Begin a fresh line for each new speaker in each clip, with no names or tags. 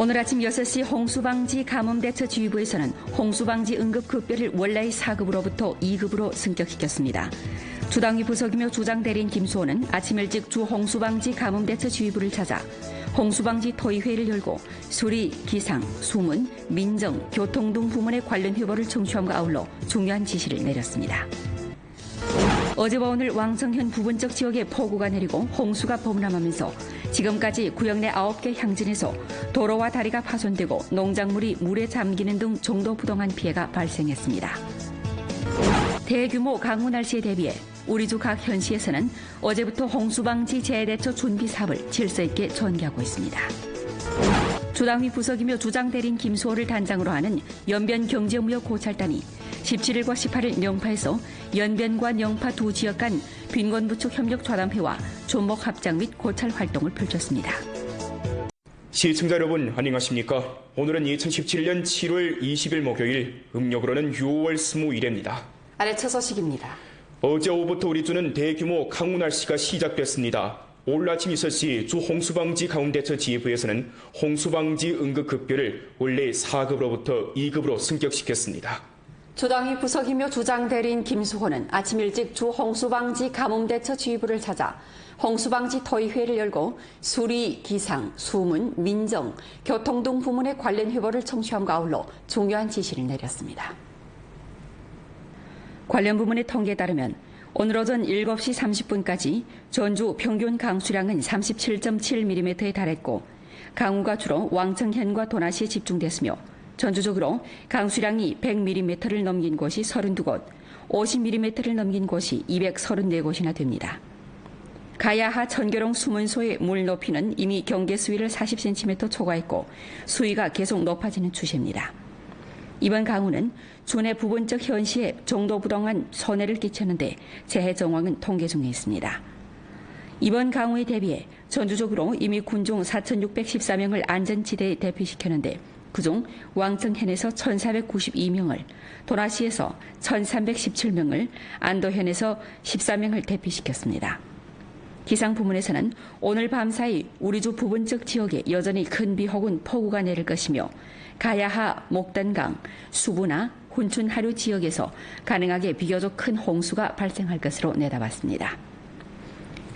오늘 아침 6시 홍수방지 가뭄대처지휘부에서는 홍수방지 응급급별을 원래의 4급으로부터 2급으로 승격시켰습니다. 주당위 부석이며 주장대리인 김수호는 아침 일찍 주 홍수방지 가뭄대처지휘부를 찾아 홍수방지 토의회의를 열고 수리, 기상, 수문, 민정, 교통 등 부문의 관련 휴보를 청취함과 아울러 중요한 지시를 내렸습니다. 어제와 오늘 왕성현 부분적 지역에 폭우가 내리고 홍수가 범람하면서 지금까지 구역 내 9개 향진에서 도로와 다리가 파손되고 농작물이 물에 잠기는 등 정도 부동한 피해가 발생했습니다. 대규모 강우 날씨에 대비해 우리 주 각 현시에서는 어제부터 홍수방지 재해대처 준비 사업을 질서 있게 전개하고 있습니다. 주당위 부석이며 주장대리인 김수호를 단장으로 하는 연변경제무역고찰단이 17일과 18일 영파에서 연변과 영파 두 지역 간 빈곤부축 협력 좌담회와 존목 합작 및 고찰 활동을 펼쳤습니다.
시청자 여러분 안녕하십니까? 오늘은 2017년 7월 20일 목요일, 음력으로는 6월 20일입니다.
아래 첫 소식입니다.
어제 오후부터 우리 주는 대규모 강우 날씨가 시작됐습니다. 오늘 아침 6시 주 홍수방지 가뭄대처지휘부에서는 홍수방지 응급급별을 원래 4급으로부터 2급으로 승격시켰습니다.
주당위 부석이며 주장대리인 김수호는 아침 일찍 주 홍수방지 가뭄대처지휘부를 찾아 홍수방지 토의회의를 열고 수리, 기상, 수문, 민정, 교통 등 부문의 관련 휴보를 청취함과 아울러 중요한 지시를 내렸습니다. 관련 부문의 통계에 따르면 오늘 오전 7시 30분까지 전주 평균 강수량은 37.7mm에 달했고 강우가 주로 왕청현과 도나시에 집중됐으며 전주적으로 강수량이 100mm를 넘긴 곳이 32곳, 50mm를 넘긴 곳이 234곳이나 됩니다. 가야하 천교롱 수문소의 물 높이는 이미 경계 수위를 40cm 초과했고 수위가 계속 높아지는 추세입니다. 이번 강우는 주내 부분적 현시에 정도 부동한 손해를 끼쳤는데 재해 정황은 통계 중에 있습니다. 이번 강우에 대비해 전주적으로 이미 군중 4,614명을 안전지대에 대피시켰는데 그중 왕청현에서 1,492명을, 도나시에서 1,317명을, 안도현에서 14명을 대피시켰습니다. 기상 부문에서는 오늘 밤 사이 우리 주 부분적 지역에 여전히 큰 비 혹은 폭우가 내릴 것이며 가야하, 목단강, 수부나 훈춘 하류 지역에서 가능하게 비교적 큰 홍수가 발생할 것으로 내다봤습니다.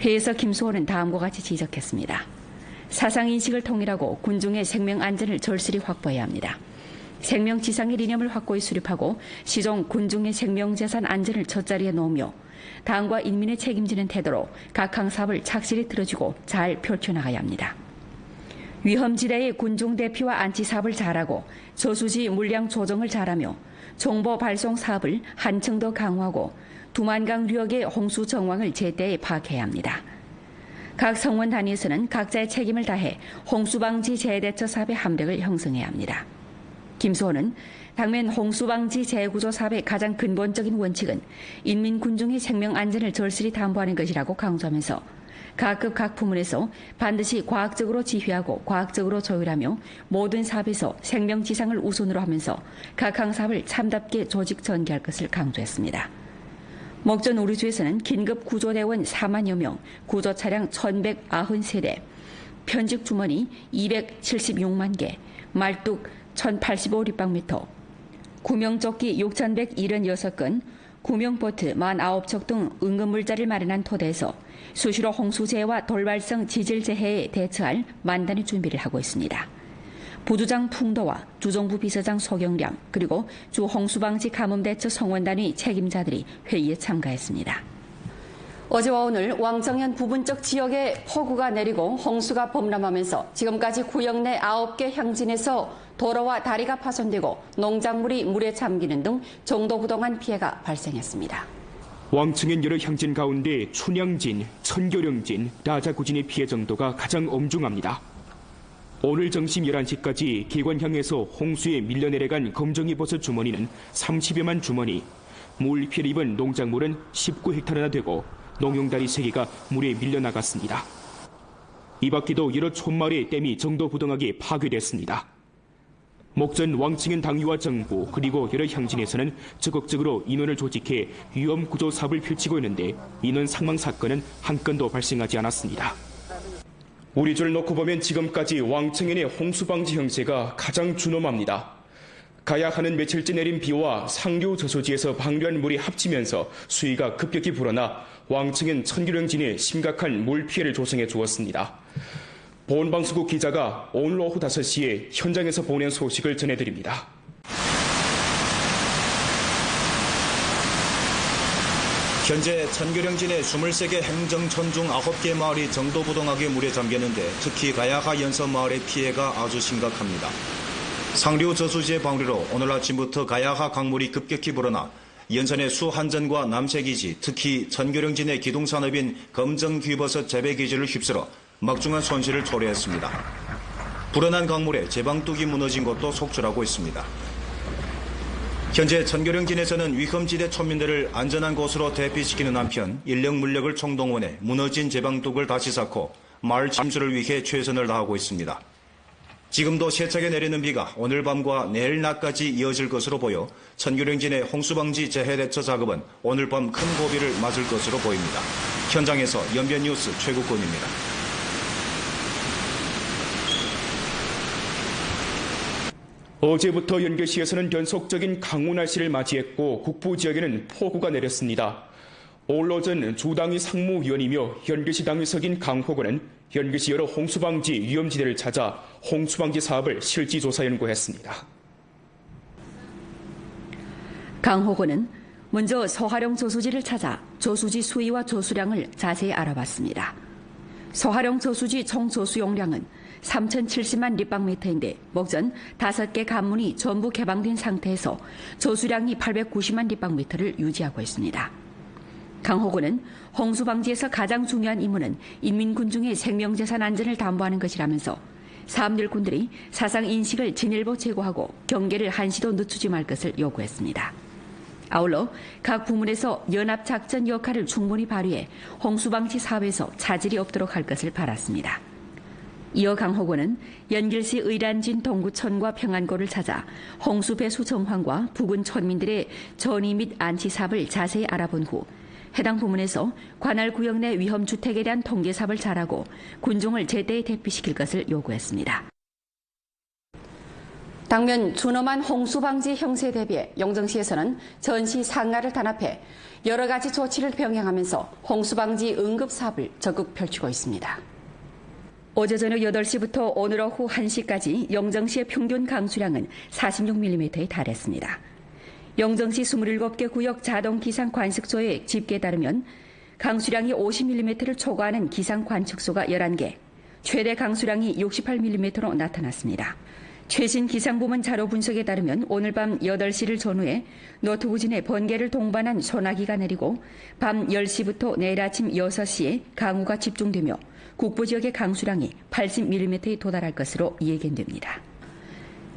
회의에서 김수호는 다음과 같이 지적했습니다. 사상인식을 통일하고 군중의 생명 안전을 절실히 확보해야 합니다. 생명지상의 이념을 확고히 수립하고 시종 군중의 생명재산 안전을 첫자리에 놓으며 당과 인민의 책임지는 태도로 각 항사업을 착실히 들어주고 잘 펼쳐나가야 합니다. 위험지대의 군중 대피와 안치 사업을 잘하고 저수지 물량 조정을 잘하며 정보 발송 사업을 한층 더 강화하고 두만강 유역의 홍수 정황을 제때에 파악해야 합니다. 각 성원 단위에서는 각자의 책임을 다해 홍수방지 재해대처 사업의 함력을 형성해야 합니다. 김수호는 당면 홍수방지 재해구조 사업의 가장 근본적인 원칙은 인민 군중의 생명 안전을 절실히 담보하는 것이라고 강조하면서 각급 각 부문에서 반드시 과학적으로 지휘하고 과학적으로 조율하며 모든 사업에서 생명지상을 우선으로 하면서 각 항사업을 참답게 조직 전개할 것을 강조했습니다. 목전 우리 주에서는 긴급 구조대원 4만여 명, 구조차량 1,193대, 편직 주머니 276만 개, 말뚝 1,085 立方미터, 구명조끼 6,176건, 구명보트 49척 등 응급물자를 마련한 토대에서 수시로 홍수재해와 돌발성 지질재해에 대처할 만단의 준비를 하고 있습니다. 부주장 풍도와 주정부 비서장 소경량 그리고 주 홍수방지 가뭄대처 성원단위 책임자들이 회의에 참가했습니다. 어제와 오늘 왕정현 부분적 지역에 폭우가 내리고 홍수가 범람하면서 지금까지 구역 내 9개 향진에서 도로와 다리가 파손되고 농작물이 물에 잠기는 등 정도 부동한 피해가 발생했습니다.
왕청현 여러 향진 가운데 춘향진, 천교령진, 라자구진의 피해 정도가 가장 엄중합니다. 오늘 정심 11시까지 계관향에서 홍수에 밀려내려간 검정이버섯 주머니는 30여만 주머니, 물 피해를 입은 농작물은 19헥타르나 되고 농용다리 3개가 물에 밀려나갔습니다. 이 밖에도 여러 촌마을의 댐이 정도 부동하게 파괴됐습니다. 목전 왕청현 당위와 정부 그리고 여러 향진에서는 적극적으로 인원을 조직해 위험 구조 사업을 펼치고 있는데 인원 사망 사건은 한 건도 발생하지 않았습니다. 우리 줄 놓고 보면 지금까지 왕청현의 홍수방지 형세가 가장 준엄합니다. 가야하는 며칠째 내린 비와 상류 저수지에서 방류한 물이 합치면서 수위가 급격히 불어나 왕청현 천규령진에 심각한 물 피해를 조성해 주었습니다. 보훈방송국 기자가 오늘 오후 5시에 현장에서 보낸 소식을 전해드립니다.
현재 천규령진의 23개 행정천 중 9개 마을이 정도부동하게 물에 잠겼는데 특히 가야하 연서마을의 피해가 아주 심각합니다. 상류 저수지의 방류로 오늘 아침부터 가야하 강물이 급격히 불어나 연선의 수한전과 남새기지, 특히 천규령진의 기둥산업인 검정귀버섯 재배기지를 휩쓸어 막중한 손실을 초래했습니다. 불어난 강물에 제방뚝이 무너진 것도 속출하고 있습니다. 현재 천규령진에서는 위험지대村민들을 안전한 곳으로 대피시키는 한편 인력 물력을 총동원해 무너진 제방뚝을 다시 쌓고 마을 침수를 위해 최선을 다하고 있습니다. 지금도 세차게 내리는 비가 오늘 밤과 내일 낮까지 이어질 것으로 보여 천규령진의 홍수방지 재해대처 작업은 오늘 밤 큰 고비를 맞을 것으로 보입니다. 현장에서 연변뉴스 최국권입니다.
어제부터 연교시에서는 연속적인 강우 날씨를 맞이했고 북부 지역에는 폭우가 내렸습니다. 오늘 오전 주당위 상무위원이며 연교시 당위석인 강호건은 연교시 여러 홍수방지 위험지대를 찾아 홍수방지 사업을 실지조사 연구했습니다.
강호건은 먼저 서하령 저수지를 찾아 저수지 수위와 저수량을 자세히 알아봤습니다. 서하령 저수지 총 저수용량은 3,070만立方미터인데 목전 5개 관문이 전부 개방된 상태에서 저수량이 890만立方미터를 유지하고 있습니다. 강호군은 홍수방지에서 가장 중요한 임무는 인민군중의 생명재산 안전을 담보하는 것이라면서 사업일꾼들이 사상 인식을 진일보 제고하고 경계를 한시도 늦추지 말 것을 요구했습니다. 아울러 각 부문에서 연합작전 역할을 충분히 발휘해 홍수방지 사업에서 차질이 없도록 할 것을 바랐습니다. 이어 강호군은 연길시 의란진 동구천과 평안고를 찾아 홍수 배수 정황과 부근 천민들의 전이 및 안치 사업을 자세히 알아본 후 해당 부문에서 관할 구역 내 위험주택에 대한 통계 사업을 잘하고 군중을 제때 대피시킬 것을 요구했습니다. 당면 준엄한 홍수방지 형세에 대비해 영정시에서는 전시 상가를 단합해 여러 가지 조치를 병행하면서 홍수방지 응급사업을 적극 펼치고 있습니다. 어제 저녁 8시부터 오늘 오후 1시까지 영정시의 평균 강수량은 46mm에 달했습니다. 영정시 27개 구역 자동기상관측소의 집계에 따르면 강수량이 50mm를 초과하는 기상관측소가 11개, 최대 강수량이 68mm로 나타났습니다. 최신 기상부문 자료 분석에 따르면 오늘 밤 8시를 전후해 노트부진에 번개를 동반한 소나기가 내리고 밤 10시부터 내일 아침 6시에 강우가 집중되며 국부 지역의 강수량이 80mm에 도달할 것으로 예견됩니다.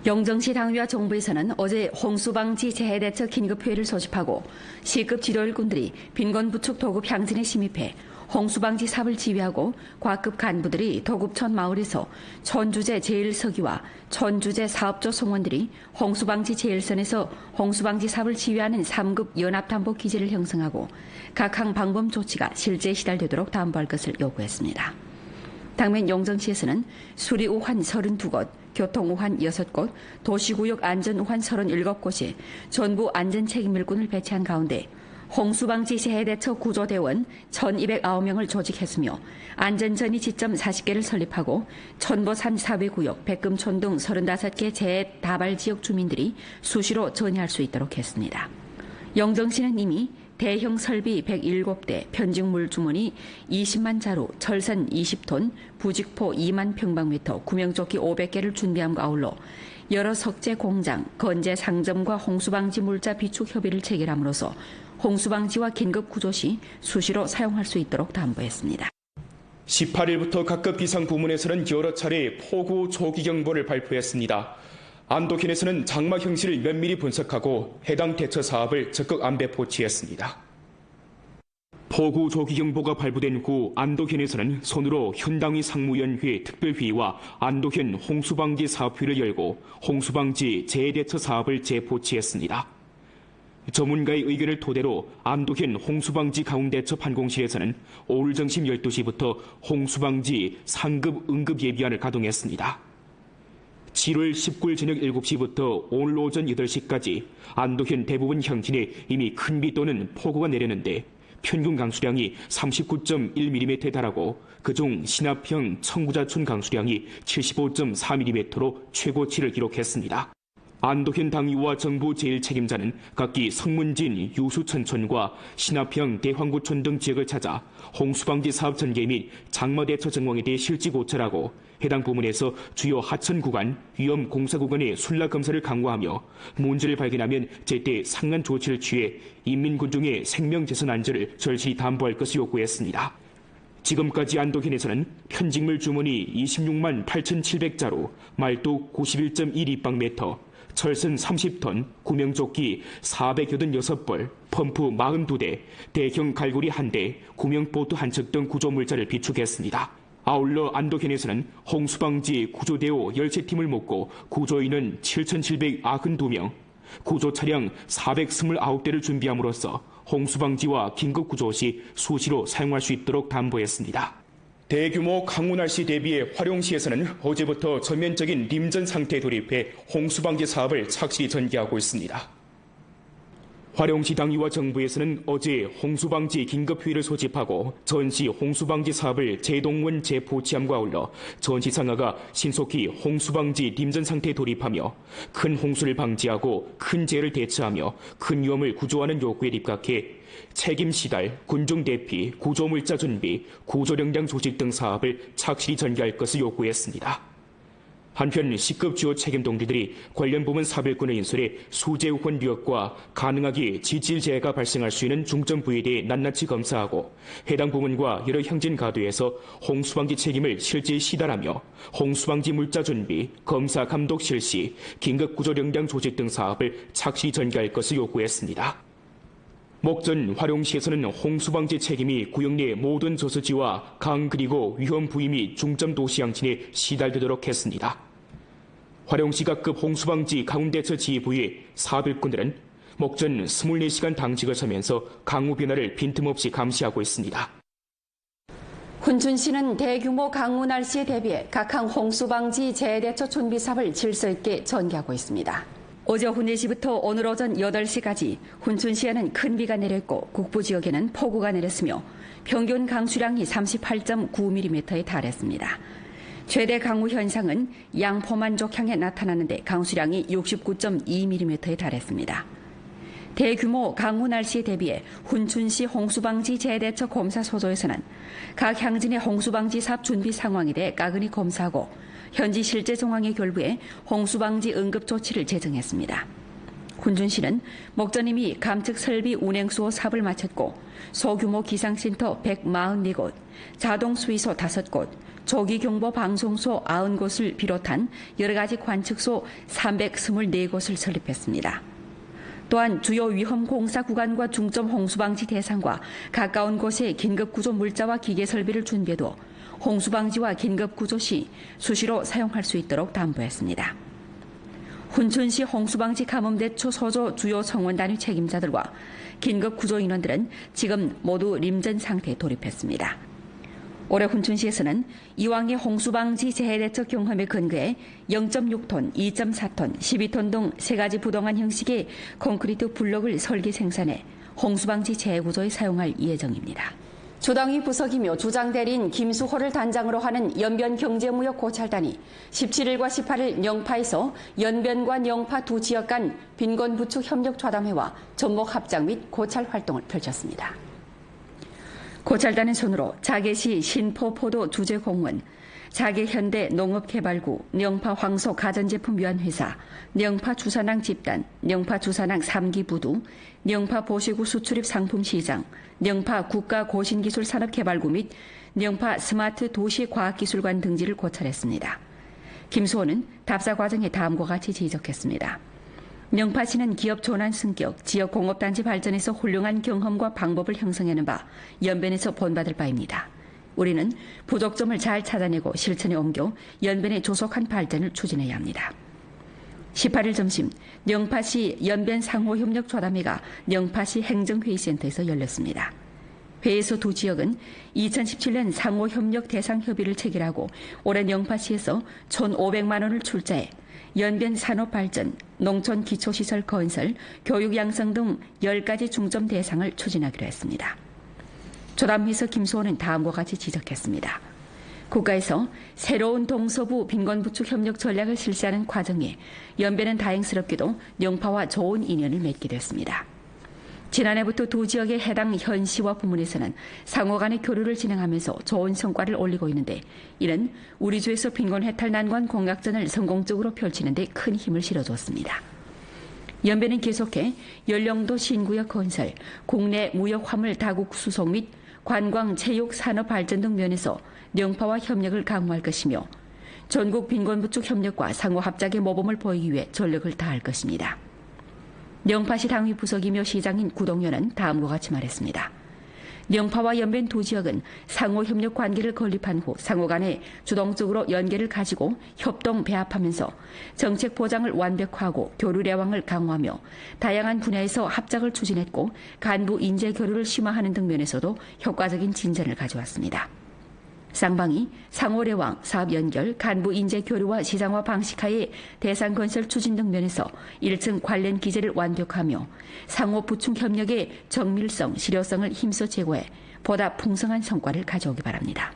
영정시 당위와 정부에서는 어제 홍수방지 재해대처 긴급회의를 소집하고 시급 지도일꾼들이 빈곤부축 도급 향진에 심입해 홍수방지 사업을 지휘하고 과급 간부들이 도급천 마을에서 천주제 제1서기와 천주제 사업조 성원들이 홍수방지 제1선에서 홍수방지 사업을 지휘하는 3급 연합담보 기지를 형성하고 각항 방범 조치가 실제에 시달되도록 담보할 것을 요구했습니다. 당면 영정시에서는 수리우환 32곳, 교통우환 6곳, 도시구역 안전우환 37곳에 전부 안전책임일꾼을 배치한 가운데 홍수방지 재해대처 구조대원 1,209명을 조직했으며 안전전이 지점 40개를 설립하고 천보산 사회구역, 백금촌 등 35개 재해 다발 지역 주민들이 수시로 전이할 수 있도록 했습니다. 영정시는 이미 대형 설비 107대, 편직물 주머니 20만 자루, 철선 20톤, 부직포 2만 평방미터, 구명조끼 500개를 준비함과 아울러 여러 석재 공장, 건재 상점과 홍수방지 물자 비축 협의를 체결함으로써 홍수방지와 긴급구조 시 수시로 사용할 수 있도록 담보했습니다.
18일부터 각급 기상부문에서는 여러 차례 폭우 조기경보를 발표했습니다. 안도현에서는 장마 형실을 면밀히 분석하고 해당 대처 사업을 적극 안배 포치했습니다. 폭우 조기경보가 발부된 후 안도현에서는 손으로 현당위 상무위원회 특별회의와 안도현 홍수방지 사업회를 열고 홍수방지 재해대처 사업을 재포치했습니다. 전문가의 의견을 토대로 안도현 홍수방지 가운데처 판공실에서는 오늘 점심 12시부터 홍수방지 상급 응급 예비안을 가동했습니다. 7월 19일 저녁 7시부터 오늘 오전 8시까지 안도현 대부분 향진에 이미 큰 비 또는 폭우가 내렸는데 평균 강수량이 39.1mm에 달하고 그중 신합형 청구자촌 강수량이 75.4mm로 최고치를 기록했습니다. 안도현 당위와 정부 제1책임자는 각기 성문진, 유수천촌과 신합형 대황구촌 등 지역을 찾아 홍수방지 사업 전개 및 장마대처 정황에 대해 실지 고찰하고 해당 부문에서 주요 하천 구간, 위험 공사 구간의 순라 검사를 강화하며 문제를 발견하면 제때 상한 조치를 취해 인민군중의 생명재산 안전을 절실히 담보할 것을 요구했습니다. 지금까지 안도현에서는 편직물 주문이 26만 8,700자루, 말뚝 91.1입방미터, 철선 30톤, 구명조끼 486벌, 펌프 42대, 대형 갈고리 1대, 구명보트 한 척 등 구조물자를 비축했습니다. 아울러 안도현에서는 홍수방지 구조대오 열체팀을 묶고 구조인은 7,792명, 구조차량 429대를 준비함으로써 홍수방지와 긴급구조 시 수시로 사용할 수 있도록 담보했습니다. 대규모 강우 날씨 대비해 화룡시에서는 어제부터 전면적인 림전 상태에 돌입해 홍수방지 사업을 착실히 전개하고 있습니다. 화룡시 당위와 정부에서는 어제 홍수방지 긴급회의를 소집하고 전시 홍수방지 사업을 재동원 재포치함과 아울러 전시 상하가 신속히 홍수방지 림전 상태에 돌입하며 큰 홍수를 방지하고 큰 재해를 대처하며 큰 위험을 구조하는 요구에 입각해 책임 시달, 군중 대피, 구조물자 준비, 구조령량 조직 등 사업을 착실히 전개할 것을 요구했습니다. 한편 C급 주요 책임 동지들이 관련 부문 사별권을 인솔해 수재 우선 유역과 가능하게 지질 재해가 발생할 수 있는 중점 부위에 대해 낱낱이 검사하고 해당 부문과 여러 향진 가도에서 홍수방지 책임을 실제 시달하며 홍수방지 물자 준비, 검사 감독 실시, 긴급구조령량 조직 등 사업을 착실히 전개할 것을 요구했습니다. 목전 화룡시에서는 홍수방지 책임이 구역 내 모든 저수지와 강 그리고 위험 부위 및 중점 도시 양진에 시달되도록 했습니다. 화룡시가급 홍수방지 가운데처 지휘부의 사별꾼들은 목전 24시간 당직을 서면서 강우 변화를 빈틈없이 감시하고 있습니다.
훈춘시는 대규모 강우 날씨에 대비해 각항 홍수방지 재해대처 준비 사업을 질서 있게 전개하고 있습니다. 오전 4시부터 오늘 오전 8시까지 훈춘시에는 큰 비가 내렸고 북부 지역에는 폭우가 내렸으며 평균 강수량이 38.9mm에 달했습니다. 최대 강우 현상은 양포만족 향에 나타났는데 강수량이 69.2mm에 달했습니다. 대규모 강우 날씨에 대비해 훈춘시 홍수방지 재해대처 검사소조에서는 각 향진의 홍수방지 사업 준비 상황에 대해 까근히 검사하고 현지 실제 상황에 결부해 홍수방지 응급조치를 제정했습니다. 훈춘시는 목전 이미 감측 설비 운행 수호 사업을 마쳤고 소규모 기상센터 144곳, 자동수위소 5곳, 조기경보 방송소 90곳을 비롯한 여러 가지 관측소 324곳을 설립했습니다. 또한 주요 위험 공사 구간과 중점 홍수방지 대상과 가까운 곳에 긴급구조 물자와 기계 설비를 준비해도 홍수방지와 긴급구조 시 수시로 사용할 수 있도록 담보했습니다. 훈춘시 홍수방지 가뭄대처 소조 주요 성원단위 책임자들과 긴급구조 인원들은 지금 모두 림전 상태에 돌입했습니다. 올해 훈춘시에서는 이왕의 홍수방지 재해대처 경험에 근거해 0.6톤, 2.4톤, 12톤 등 3가지 부동한 형식의 콘크리트 블록을 설계 생산해 홍수방지 재해구조에 사용할 예정입니다. 주당위 부석이며 주장대리인 김수호를 단장으로 하는 연변경제무역고찰단이 17일과 18일 영파에서 연변과 영파 두 지역 간 빈곤부축 협력 좌담회와 접목 합작 및 고찰 활동을 펼쳤습니다. 고찰단은 손으로 자계시 신포포도 주재공원, 자계현대 농업개발구, 영파 황소 가전제품유한회사, 영파 주산항 집단, 영파 주산항 3기 부두, 영파 보시구 수출입 상품시장, 영파 국가고신기술산업개발구 및 영파 스마트 도시과학기술관 등지를 고찰했습니다. 김수호는 답사 과정에 다음과 같이 지적했습니다. 영파시는 기업 전환 승격, 지역 공업단지 발전에서 훌륭한 경험과 방법을 형성하는 바 연변에서 본받을 바입니다. 우리는 부족점을 잘 찾아내고 실천에 옮겨 연변의 조속한 발전을 추진해야 합니다. 18일 점심 영파시 연변 상호협력 좌담회가 영파시 행정회의센터에서 열렸습니다. 회의에서 두 지역은 2017년 상호협력 대상 협의를 체결하고 올해 영파시에서 1,500만 원을 출자해 연변 산업발전, 농촌 기초시설 건설, 교육 양성 등 10가지 중점 대상을 추진하기로 했습니다. 조담회에서 김수호는 다음과 같이 지적했습니다. 국가에서 새로운 동서부 빈곤부축 협력 전략을 실시하는 과정에 연변은 다행스럽게도 영파와 좋은 인연을 맺게 됐습니다. 지난해부터 두 지역의 해당 현시와 부문에서는 상호 간의 교류를 진행하면서 좋은 성과를 올리고 있는데 이는 우리 주에서 빈곤 해탈 난관 공약전을 성공적으로 펼치는 데 큰 힘을 실어줬습니다. 연변은 계속해 연령도 신구역 건설, 국내 무역 화물 다국 수송 및 관광, 체육, 산업 발전 등 면에서 영파와 협력을 강화할 것이며 전국 빈곤부축 협력과 상호 합작의 모범을 보이기 위해 전력을 다할 것입니다. 영파시 당위 부석이며 시장인 구동현은 다음과 같이 말했습니다. 영파와 연변 두 지역은 상호 협력 관계를 건립한 후 상호 간에 주동적으로 연계를 가지고 협동 배합하면서 정책 보장을 완벽화하고 교류 내왕을 강화하며 다양한 분야에서 합작을 추진했고 간부 인재 교류를 심화하는 등 면에서도 효과적인 진전을 가져왔습니다. 쌍방이 상호래왕, 사업 연결, 간부 인재 교류와 시장화 방식하에 대상 건설 추진 등 면에서 1층 관련 기제를 완벽하며 상호 부충 협력의 정밀성, 실효성을 힘써 제고해 보다 풍성한 성과를 가져오기 바랍니다.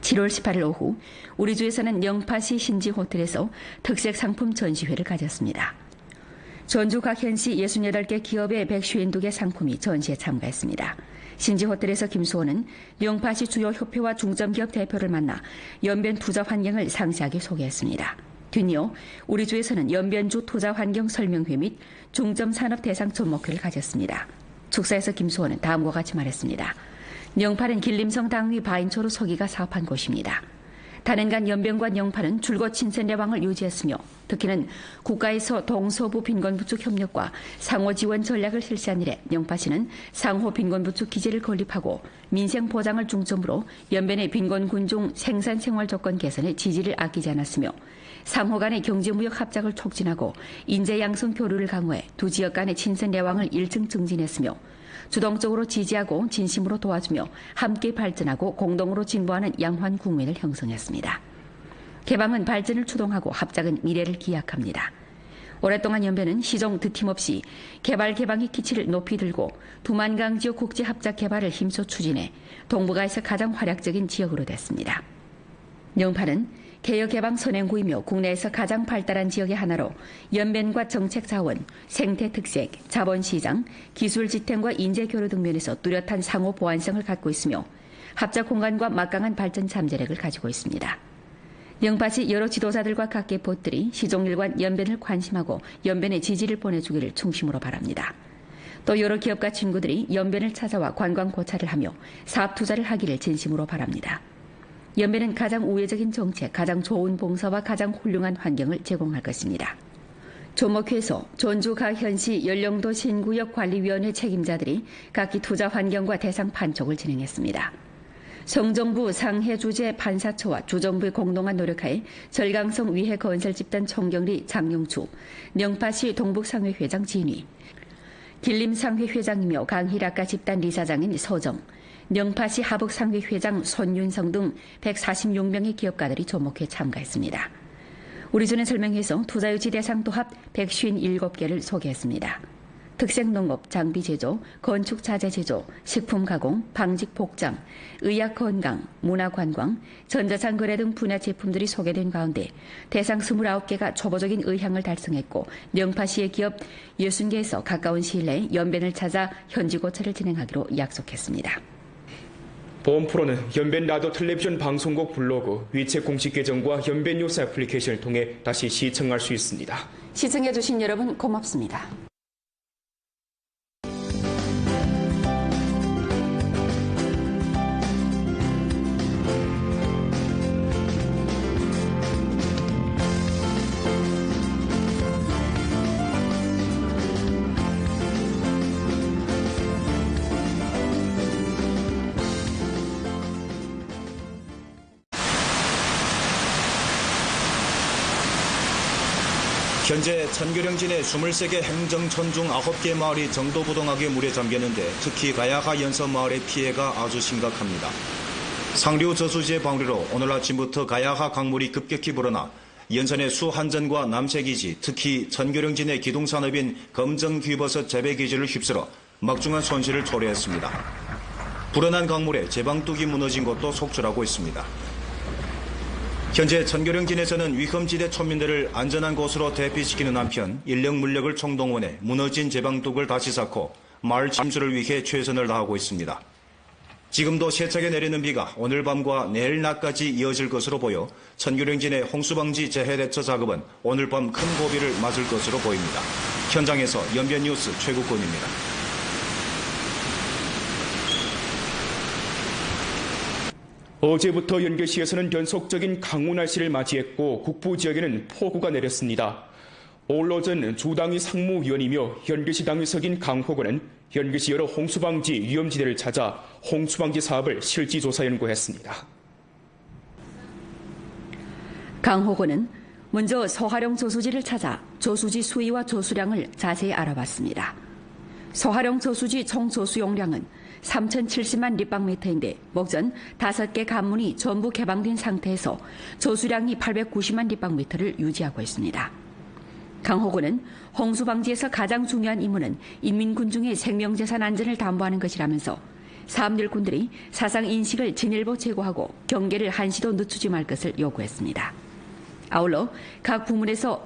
7월 18일 오후 우리 주에서는 영파시 신지 호텔에서 특색 상품 전시회를 가졌습니다. 전주 각 현시 68개 기업의 152개 상품이 전시에 참가했습니다. 신지호텔에서 김수호는 영파시 주요 협회와 중점기업 대표를 만나 연변 투자 환경을 상세하게 소개했습니다. 뒤이어 우리 주에서는 연변주 투자 환경 설명회 및 중점산업 대상 접목회를 가졌습니다. 축사에서 김수호는 다음과 같이 말했습니다. 영파는 길림성 당위 바인초로 서기가 사업한 곳입니다. 단연간 연변과 영파는 줄곧 친선대왕을 유지했으며 특히는 국가에서 동서부 빈곤부축 협력과 상호지원 전략을 실시한 이래 영파시는 상호 빈곤부축 기제를 건립하고 민생 보장을 중점으로 연변의 빈곤군중 생산생활 조건 개선에 지지를 아끼지 않았으며 상호 간의 경제무역 합작을 촉진하고 인재 양성 교류를 강화해 두 지역 간의 친선대왕을 일증 증진했으며 주동적으로 지지하고 진심으로 도와주며 함께 발전하고 공동으로 진보하는 양환 국면을 형성했습니다. 개방은 발전을 추동하고 합작은 미래를 기약합니다. 오랫동안 연변은 시종 드팀없이 개방의 기치를 높이 들고 두만강 지역 국제 합작 개발을 힘써 추진해 동북아에서 가장 활약적인 지역으로 됐습니다. 영파는 개혁 개방 선행구이며 국내에서 가장 발달한 지역의 하나로 연변과 정책 자원, 생태 특색, 자본시장, 기술 지탱과 인재 교류 등 면에서 뚜렷한 상호 보완성을 갖고 있으며 합작 공간과 막강한 발전 잠재력을 가지고 있습니다. 영파시 여러 지도자들과 각 개포들이 시종일관 연변을 관심하고 연변에 지지를 보내주기를 중심으로 바랍니다. 또 여러 기업가 친구들이 연변을 찾아와 관광 고찰을 하며 사업 투자를 하기를 진심으로 바랍니다. 연변은 가장 우회적인 정책, 가장 좋은 봉사와 가장 훌륭한 환경을 제공할 것입니다. 조목회에서 전주 각 현시 연령도 신구역 관리위원회 책임자들이 각기 투자 환경과 대상 판촉을 진행했습니다. 성정부 상해주재 판사처와 주정부의 공동한 노력하에 절강성 위해 건설 집단 총경리 장용주, 영파시 동북상회 회장 진위, 길림상회 회장이며 강희락가 집단 리사장인 서정, 영파시 하북상회 회장 손윤성 등 146명의 기업가들이 조목회에 참가했습니다. 우리 주는 설명회에서 투자유치 대상 도합 157개를 소개했습니다. 특색농업, 장비제조, 건축자재제조, 식품가공, 방직복장, 의학건강, 문화관광, 전자상거래 등 분야 제품들이 소개된 가운데 대상 29개가 초보적인 의향을 달성했고 영파시의 기업 60개에서 가까운 시일 내에 연변을 찾아 현지 고찰을 진행하기로 약속했습니다.
보험 프로는 연변 라디오 텔레비전 방송국 블로그, 위챗 공식 계정과 연변 뉴스 애플리케이션을 통해 다시 시청할 수 있습니다.
시청해주신 여러분 고맙습니다.
현재 천교령진의 23개 행정천 중 9개 마을이 정도부동하게 물에 잠겼는데 특히 가야하 연서 마을의 피해가 아주 심각합니다. 상류 저수지의 방류로 오늘 아침부터 가야하 강물이 급격히 불어나 연선의 수한전과 남새기지, 특히 천교령진의 기둥산업인 검정귀버섯 재배기지를 휩쓸어 막중한 손실을 초래했습니다. 불어난 강물에 제방뚝이 무너진 것도 속출하고 있습니다. 현재 천교령진에서는 위험지대村민들을 안전한 곳으로 대피시키는 한편 인력 물력을 총동원해 무너진 제방뚝을 다시 쌓고 마을 침수를 위해 최선을 다하고 있습니다. 지금도 세차게 내리는 비가 오늘 밤과 내일 낮까지 이어질 것으로 보여 천교령진의 홍수방지 재해대처 작업은 오늘 밤 큰 고비를 맞을 것으로 보입니다. 현장에서 연변뉴스 최국권입니다.
어제부터 연교시에서는 변속적인 강우 날씨를 맞이했고 북부 지역에는 폭우가 내렸습니다. 오늘 오전 주당위 상무위원이며 연교시 당위석인 강호건은 연교시 여러 홍수방지 위험지대를 찾아 홍수방지 사업을 실지조사 연구했습니다.
강호건은 먼저 서하령 저수지를 찾아 저수지 수위와 저수량을 자세히 알아봤습니다. 서하령 저수지 총 저수 용량은 3,070만立方미터인데 목전 5개 관문이 전부 개방된 상태에서 저수량이 890만立方미터를 유지하고 있습니다. 강호군은 홍수방지에서 가장 중요한 임무는 인민군중의 생명재산 안전을 담보하는 것이라면서 사업일꾼들이 사상 인식을 진일보 제고하고 경계를 한시도 늦추지 말 것을 요구했습니다. 아울러 각 부문에서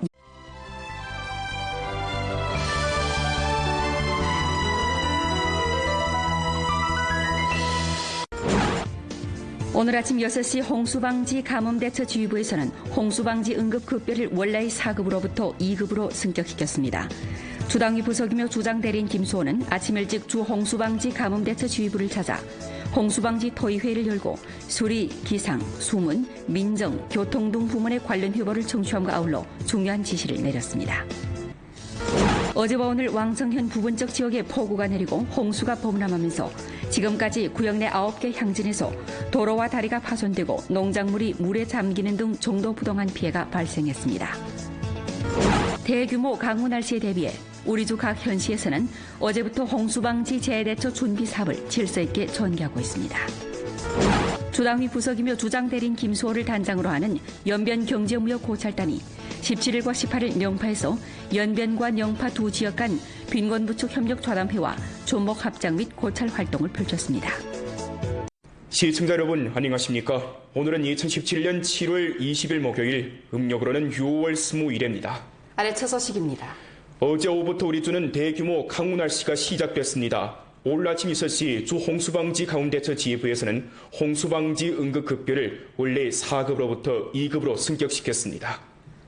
오늘 아침 6시 홍수방지 가뭄대처지휘부에서는 홍수방지 응급급별을 원래의 4급으로부터 2급으로 승격시켰습니다. 주당위 부석이며 주장대리인 김수호는 아침 일찍 주 홍수방지 가뭄대처지휘부를 찾아 홍수방지 토의회를 열고 수리, 기상, 수문, 민정, 교통 등 부문의 관련 효보를 청취함과 아울러 중요한 지시를 내렸습니다. 어제와 오늘 왕성현 부분적 지역에 폭우가 내리고 홍수가 범람하면서 지금까지 구역 내 9개 향진에서 도로와 다리가 파손되고 농작물이 물에 잠기는 등 정도 부동한 피해가 발생했습니다. 대규모 강우 날씨에 대비해 우리 주 각 현시에서는 어제부터 홍수방지 재해대처 준비 사업을 질서 있게 전개하고 있습니다. 주당위 부석이며 주장대리인 김수호를 단장으로 하는 연변경제무역고찰단이 17일과 18일 영파에서 연변과 영파 두 지역 간 빈곤부축 협력 좌담회와 존목 합작 및 고찰 활동을 펼쳤습니다.
시청자 여러분 안녕하십니까? 오늘은 2017년 7월 20일 목요일, 음력으로는 6월 21일입니다.
아래처 소식입니다.
어제 오후부터 우리 주는 대규모 강우 날씨가 시작됐습니다. 오늘 아침 6시 주 홍수방지 가운데처 지휘부에서는 홍수방지 응급급별을 원래 4급으로부터 2급으로 승격시켰습니다.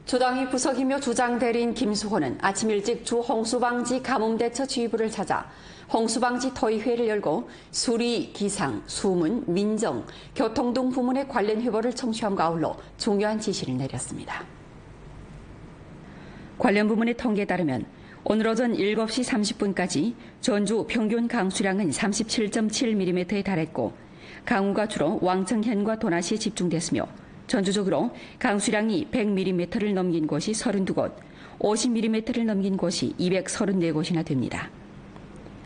주당위 부석이며 주장대리인 김수호는 아침 일찍 주 홍수방지 가뭄대처 지휘부를 찾아 홍수방지 토의회를 열고 수리, 기상, 수문, 민정, 교통 등 부문의 관련 효보를 청취함과 아울러 중요한 지시를 내렸습니다. 관련 부문의 통계에 따르면 오늘 오전 7시 30분까지 전주 평균 강수량은 37.7mm에 달했고 강우가 주로 왕청현과 도나시에 집중됐으며 전주적으로 강수량이 100mm를 넘긴 곳이 32곳, 50mm를 넘긴 곳이 234곳이나 됩니다.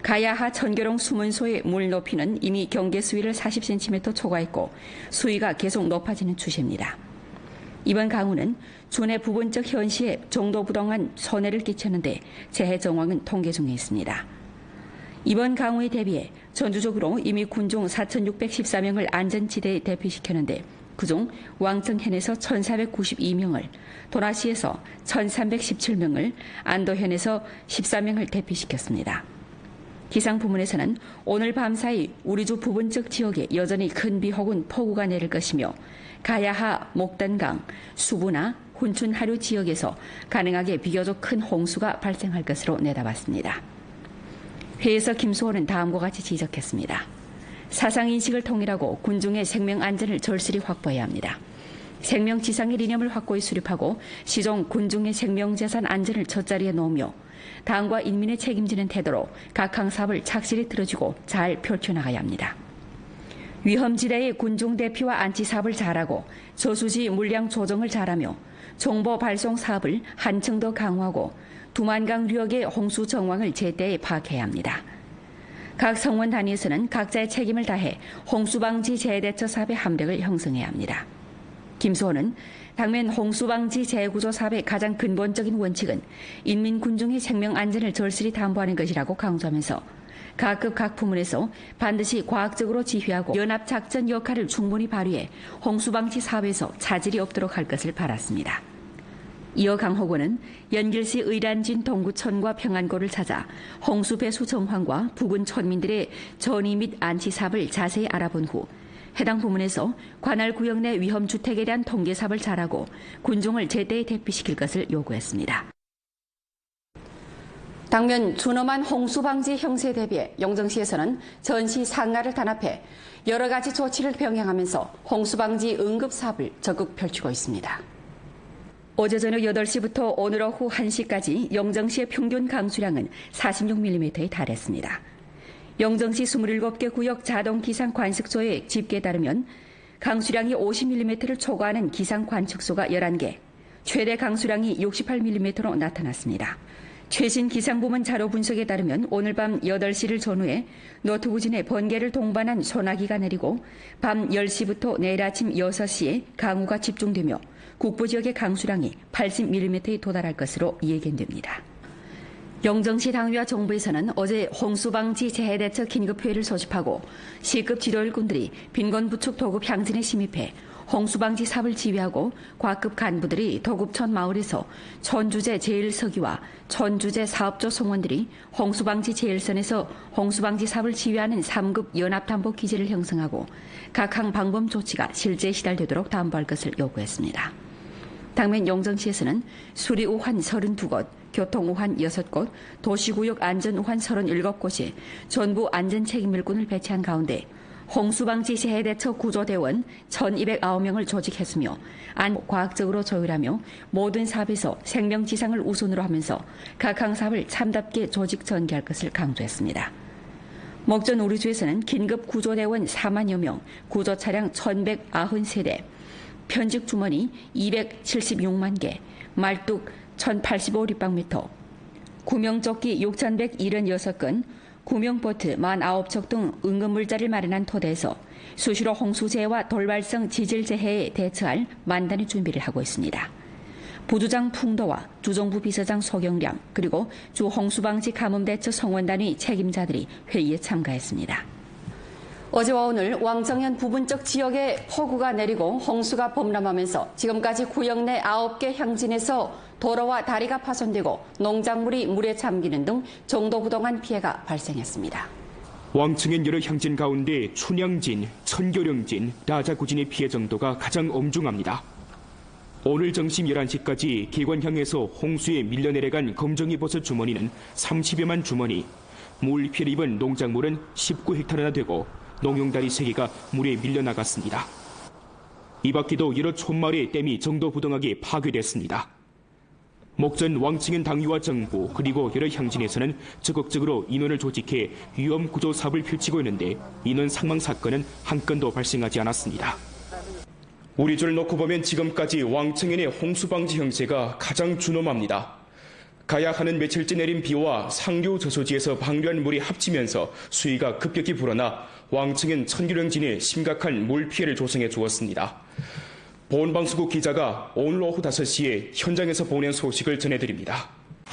가야하 천교령 수문소의 물 높이는 이미 경계 수위를 40cm 초과했고 수위가 계속 높아지는 추세입니다. 이번 강우는 주내 부분적 현시에 정도 부동한 손해를 끼쳤는데 재해 정황은 통계 중에 있습니다. 이번 강우에 대비해 전주적으로 이미 군중 4,614명을 안전지대에 대피시켰는데 그중 왕청현에서 1,492명을, 도나시에서 1,317명을, 안도현에서 14명을 대피시켰습니다. 기상 부문에서는 오늘 밤 사이 우리 주 부분적 지역에 여전히 큰 비 혹은 폭우가 내릴 것이며 가야하, 목단강, 수부나 훈춘 하류 지역에서 가능하게 비교적 큰 홍수가 발생할 것으로 내다봤습니다. 회에서 김수호는 다음과 같이 지적했습니다. 사상인식을 통일하고 군중의 생명 안전을 절실히 확보해야 합니다. 생명지상의 이념을 확고히 수립하고 시종 군중의 생명재산 안전을 첫자리에 놓으며 당과 인민의 책임지는 태도로 각 항사업을 착실히 들어주고 잘 펼쳐나가야 합니다. 위험지대의 군중 대피와 안치 사업을 잘하고 저수지 물량 조정을 잘하며 정보 발송 사업을 한층 더 강화하고 두만강류역의 홍수 정황을 제때 파악해야 합니다. 각 성원 단위에서는 각자의 책임을 다해 홍수방지 재해대처 사업의 함력을 형성해야 합니다. 김수호는 당면 홍수방지 재해구조 사업의 가장 근본적인 원칙은 인민군중의 생명 안전을 절실히 담보하는 것이라고 강조하면서 각급 각 부문에서 반드시 과학적으로 지휘하고 연합작전 역할을 충분히 발휘해 홍수방지 사업에서 차질이 없도록 할 것을 바랐습니다. 이어 강 후보는 연길시 의란진 동구천과 평안고를 찾아 홍수 배수 정황과 부근 천민들의 전이 및 안치 사업을 자세히 알아본 후 해당 부문에서 관할 구역 내 위험주택에 대한 통계 사업을 잘하고 군중을 제때 대피시킬 것을 요구했습니다. 당면 준엄한 홍수방지 형세에 대비해 영정시에서는 전시 상가를 단합해 여러 가지 조치를 병행하면서 홍수방지 응급사업을 적극 펼치고 있습니다. 어제 저녁 8시부터 오늘 오후 1시까지 영정시의 평균 강수량은 46mm에 달했습니다. 영정시 27개 구역 자동기상 관측소의 집계에 따르면 강수량이 50mm를 초과하는 기상 관측소가 11개, 최대 강수량이 68mm로 나타났습니다. 최신 기상부문 자료 분석에 따르면 오늘 밤 8시를 전후해 노트부진에 번개를 동반한 소나기가 내리고 밤 10시부터 내일 아침 6시에 강우가 집중되며 국부 지역의 강수량이 80mm에 도달할 것으로 예견됩니다. 영정시 당위와 정부에서는 어제 홍수방지 재해대처 긴급회의를 소집하고 시급 지도일꾼들이 빈곤부축 도급 향진에 심입해 홍수방지 사업을 지휘하고 과급 간부들이 도급천 마을에서 천주제 제1서기와 천주제 사업조 성원들이 홍수방지 제1선에서 홍수방지 사업을 지휘하는 3급 연합담보 기지를 형성하고 각항 방범 조치가 실제에 시달되도록 담보할 것을 요구했습니다. 당면 영정시에서는 수리우환 32곳, 교통우환 6곳, 도시구역 안전우환 37곳에 전부 안전책임일꾼을 배치한 가운데 홍수방지 재해대처 구조대원 1,209명을 조직했으며 과학적으로 조율하며 모든 사업에서 생명지상을 우선으로 하면서 각항 사업을 참답게 조직 전개할 것을 강조했습니다. 목전 우리주에서는 긴급구조대원 4만여 명, 구조차량 1,193대, 편직주머니 276만 개, 말뚝 1,085立方미터, 구명조끼 6,176건, 구명보트 49척 등 응급물자를 마련한 토대에서 수시로 홍수재해와 돌발성 지질재해에 대처할 만단의 준비를 하고 있습니다. 부주장 풍도와 주정부 비서장 소경량 그리고 주 홍수방지 가뭄대처 성원단위 책임자들이 회의에 참가했습니다. 어제와 오늘 왕정현 부분적 지역에 폭우가 내리고 홍수가 범람하면서 지금까지 구역 내 9개 향진에서 도로와 다리가 파손되고 농작물이 물에 잠기는 등 정도부동한 피해가 발생했습니다.
왕청엔 여러 향진 가운데 춘향진, 천교령진, 라자구진의 피해 정도가 가장 엄중합니다. 오늘 정심 11시까지 계관향에서 홍수에 밀려내려간 검정이버섯 주머니는 30여만 주머니, 물 피해를 입은 농작물은 19헥타르나 되고 농용다리 3개가 물에 밀려나갔습니다. 이 밖에도 여러 촌마을의 댐이 정도부동하게 파괴됐습니다. 목전 왕청엔 당위와 정부 그리고 여러 향진에서는 적극적으로 인원을 조직해 위험구조 사업을 펼치고 있는데 인원 사망 사건은 한 건도 발생하지 않았습니다. 우리 주를 놓고 보면 지금까지 왕청엔의 홍수방지 형세가 가장 준엄합니다. 가야 하는 며칠째 내린 비와 상류 저수지에서 방류한 물이 합치면서 수위가 급격히 불어나 왕청엔 천교령진에 심각한 물 피해를 조성해 주었습니다. 보훈방송국 기자가 오늘 오후 5시에 현장에서 보낸 소식을 전해드립니다.